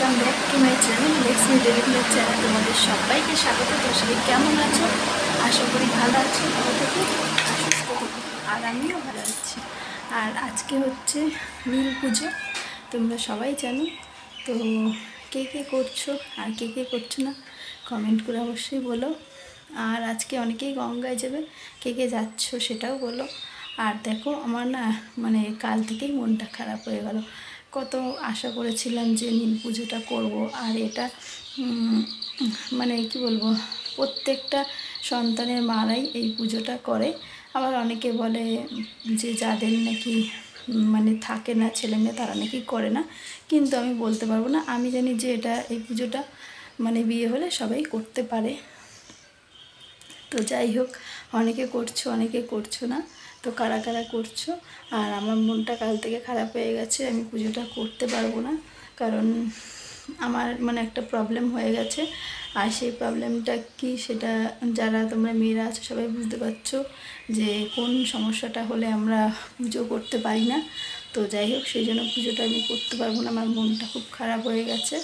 Welcome back to my channel Laxmi daily blog channel. তোমাদের সবাইকে স্বাগত। তো সবাই কেমন আছো? আশা করি ভালো আছো, ভালো থেকে সুস্থ থাকো। আর আমিও ভালো আছি। আর আজকে হচ্ছে নীল পুজো, তোমরা সবাই জানো। তো কে কে করছো আর কে কে করছো না কমেন্ট করে অবশ্যই বলো। আর আজকে অনেকেই গঙ্গায় যাবে, কে কে যাচ্ছ সেটাও বলো। আর দেখো আমার না মানে কাল থেকেই মনটা খারাপ হয়ে গেল। কত আশা করেছিলাম যে নীল পুজোটা করব। আর এটা মানে কি বলবো, প্রত্যেকটা সন্তানের মারাই এই পুজোটা করে। আবার অনেকে বলে যে যাদের নাকি মানে থাকে না ছেলে মেয়ে তারা নাকি করে না, কিন্তু আমি বলতে পারবো না। আমি জানি যে এটা এই পুজোটা মানে বিয়ে হলে সবাই করতে পারে। তো যাই হোক, অনেকে করছো অনেকে করছো না। তো কারা কারা করছো? আর আমার মনটা কাল থেকে খারাপ হয়ে গেছে, আমি পুজোটা করতে পারবো না। কারণ আমার মানে একটা প্রবলেম হয়ে গেছে। আর সেই প্রবলেমটা কি সেটা যারা তোমরা মেয়েরা আছো সবাই বুঝতে পারছো যে কোন সমস্যাটা হলে আমরা পুজো করতে পারি না। তো যাই হোক, সেই জন্য পুজোটা আমি করতে পারবো না। আমার মনটা খুব খারাপ হয়ে গেছে।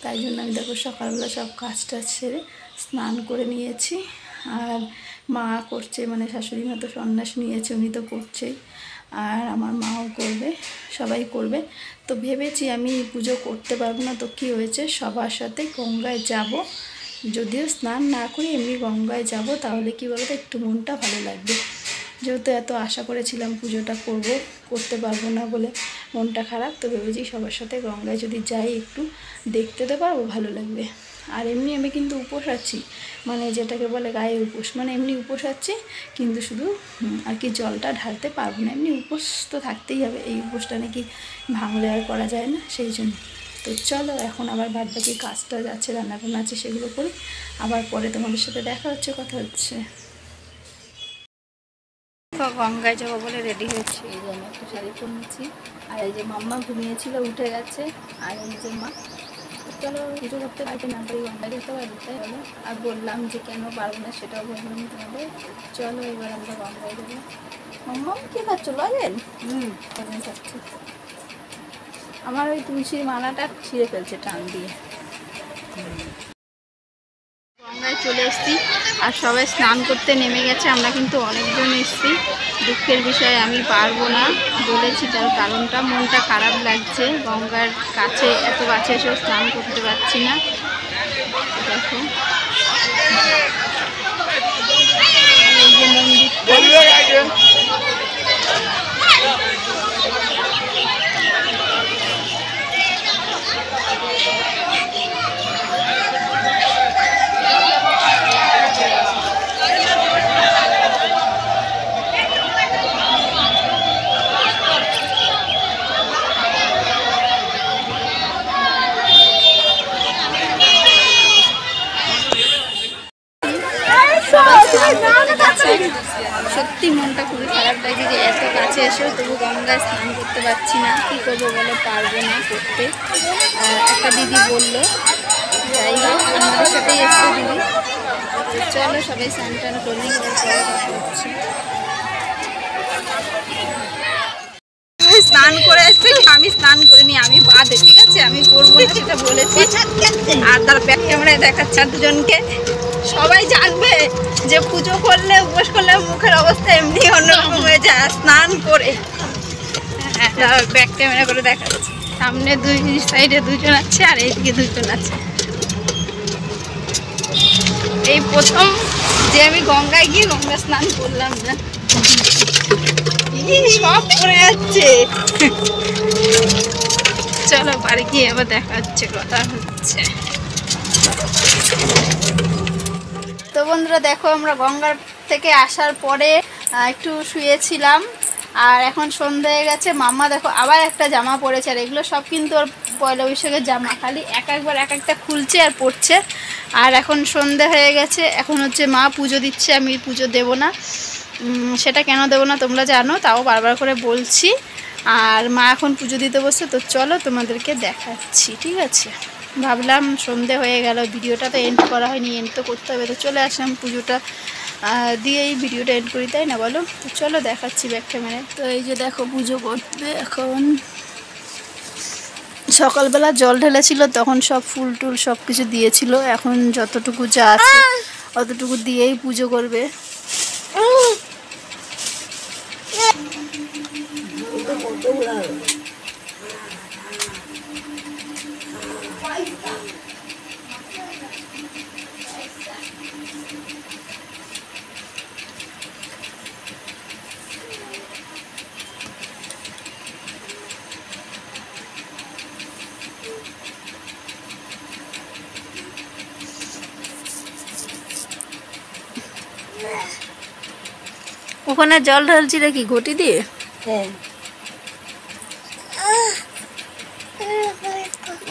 তাই জন্য আমি দেখো সকালবেলা সব কাজটা সেরে স্নান করে নিয়েছি। আর মা করছে, মানে শাশুড়ি মা তো সন্ন্যাস নিয়েছে, উনি তো করছেই। আর আমার মাও করবে, সবাই করবে। তো ভেবেছি আমি পুজো করতে পারবো না, তো কী হয়েছে, সবার সাথে গঙ্গায় যাব। যদিও স্নান না করি এমনি গঙ্গায় যাব, তাহলে কী বলতো একটু মনটা ভালো লাগবে। যেহেতু এত আশা করেছিলাম পুজোটা করব, করতে পারবো না বলে মনটা খারাপ। তো ভেবেছি সবার সাথে গঙ্গায় যদি যাই একটু দেখতে তো পারবো, ভালো লাগবে। আর এমনি আমি কিন্তু উপোস আছি, মানে যেটাকে বলে গায়ে উপোস, মানে এমনি উপোস আছি, কিন্তু শুধু আর কি জলটা ঢালতে পারবো না। এমনি উপোস তো থাকতেই হবে, এই উপোসটা নাকি ভাঙলে আর করা যায় না, সেই জন্য। তো চলো এখন আবার বাদ বাকি কাজটা আছে, রান্নাবান্না আছে, সেগুলো করি। আবার পরে তোমাদের সাথে দেখা হচ্ছে, কথা হচ্ছে। গঙ্গায় যাবো বলে রেডি হয়েছি, এই জন্য একটু শাড়ি পরেছি। আর এই যে মাম্মা ঘুমিয়েছিল, উঠে গেছে। আর এই যে মা, চলো পুজো করতে পারতে না পারি গঙ্গায় যেতে পারি, তাই হলো। আর বললাম যে কেন পারবো না সেটাও বললাম তোমাদের। চলো এবার আমরা গঙ্গায় যাবো। মাম্মা কী খাচ্ছ, লজেন? খাচ্ছি। আমার ওই তুলসীর মালাটা ছিঁড়ে ফেলছে টান দিয়ে। গঙ্গায় চলে এসেছি আর সবাই স্নান করতে নেমে গেছে। আমরা কিন্তু অনেকজন এসেছি। দুঃখের বিষয়ে আমি পারবো না বলেছি, তার কারণটা মনটা খারাপ লাগছে। গঙ্গার কাছে এত কাছে এসেও স্নান করতে পারছি না। দেখো এই যে মন্দির, সত্যি মনটা খুবই খারাপ লাগে যে এত কাছে এসেও তবু গঙ্গায় স্নান করতে পারছি না। কী করবো বলো, পারবো না করতে। একটা দিদি বললো, যাই হোক আমাদের সাথেই এসছে দিদি। চলো সবাই স্নান টান করে নিই, পরে কথা হচ্ছে। স্নান করে এসছে, আমি স্নান করিনি, আমি বাদে, ঠিক আছে আমি করবো না সেটা বলেছি। আর তার ব্যাক ক্যামেরায় দেখাচ্ছে আর দুজনকে। সবাই জানবে যে পুজো করলে উপোস করলে মুখের অবস্থা এমনি অন্যরকম হয়ে যায় স্নান করে। ব্যাক ক্যামেরা করে দেখাচ্ছে, সামনে দুই সাইডে দুজন আছে আর এইদিকে দুজন আছে। এই প্রথম যে আমি গঙ্গায় গিয়ে গঙ্গা স্নান করলাম না, সব পড়ে যাচ্ছে। চলো বাড়ি গিয়ে আবার দেখা হচ্ছে, কথা হচ্ছে। তো বন্ধুরা দেখো, আমরা গঙ্গার থেকে আসার পরে একটু শুয়েছিলাম। আর এখন সন্ধ্যা হয়ে গেছে। মাম্মা দেখো আবার একটা জামা পরেছে, আর এগুলো সব কিন্তু ওর পয়লা বৈশাখের জামা, খালি একবার এক একটা খুলছে আর পরছে। আর এখন সন্ধ্যা হয়ে গেছে, এখন হচ্ছে মা পুজো দিচ্ছে, আমি পুজো দেব না। সেটা কেন দেবো না তোমরা জানো, তাও বারবার করে বলছি। আর মা এখন পুজো দিতে বসছে, তো চলো তোমাদেরকে দেখাচ্ছি, ঠিক আছে। ভাবলাম সন্ধে হয়ে গেল, ভিডিওটা তো এন্ড করা হয়নি, এন্ড তো করতে হবে। তো চলে আসলাম পুজোটা দিয়ে এই ভিডিওটা এন্ড করি, তাই না বলো? তো চলো দেখাচ্ছি ব্যাক ক্যামেরায়। তো এই যে দেখো পুজো করবে এখন সকালবেলা জল ঢেলেছিল, তখন সব ফুল টুল সব কিছু দিয়েছিল। এখন যতটুকু যা আছে অতটুকু দিয়েই পুজো করবে। ওখানে জল ঢালছি নাকি ঘটি দিয়ে?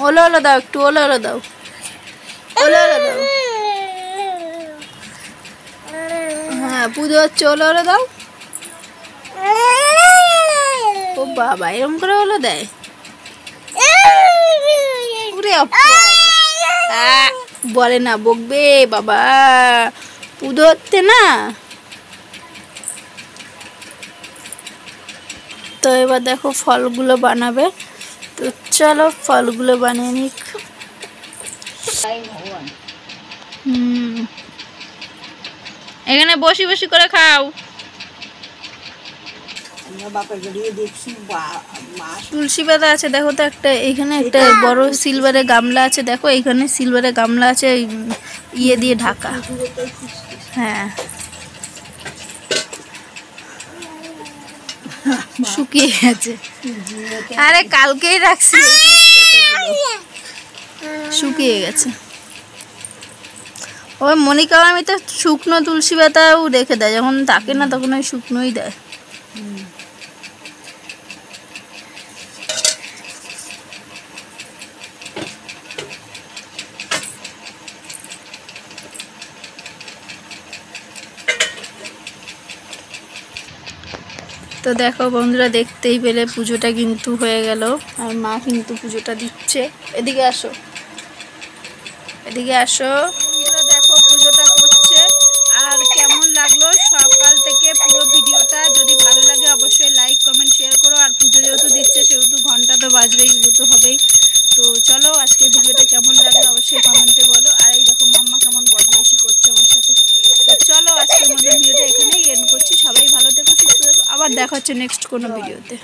ওলো ওলো দাও, একটু ওলো ওলো দাও, ওলো ওলো দাও। হ্যাঁ পুজো হচ্ছে, ওলো ওলো দাও। ও বাবা, এরকম করে ওলো দেয়? বলে না, বকবে বাবা, পুজো হচ্ছে না। তো এবার দেখো ফলগুলো বানাবে, তো চলো ফলগুলো বানিয়ে নিক। এখানে বসি বসি করে খাও। তুলসী পাতা আছে দেখো তো একটা, এখানে একটা বড় সিলভারের গামলা আছে, দেখো এখানে সিলভারের গামলা আছে, ইয়ে দিয়ে ঢাকা। হ্যাঁ শুকিয়ে গেছে, আরে কালকেই রাখছি, শুকিয়ে গেছে। ওই মনিকা আমি তো শুকনো তুলসী পাতাও রেখে দেয়, যখন থাকে না তখন ওই শুকনোই দেয়। তো দেখো বন্ধুরা, দেখতেই পেলে পুজোটা কিন্তু হয়ে গেল, আর মা কিন্তু পুজোটা দিচ্ছে। এদিকে আসো, এদিকে আসো। দেখো পুজোটা করছে। আর কেমন লাগলো সকাল থেকে পুরো ভিডিওটা? যদি ভালো লাগে অবশ্যই লাইক কমেন্ট শেয়ার করো। আর পুজো যেহেতু দিচ্ছে সেহেতু ঘন্টা তো বাজবেই, এগুলো তো হবেই। তো চলো আজকের ভিডিওটা কেমন লাগলো অবশ্যই কমেন্টে বলো। আর এই দেখো মাম্মা কেমন বদমাইশি করছে আমার সাথে। তো চলো আজকের মতো ভিডিওটা এখানেই এন্ড করছি। সবাই ভালো থেকো, সুস্থ থেকো, আবার দেখা হচ্ছে নেক্সট কোনো ভিডিওতে।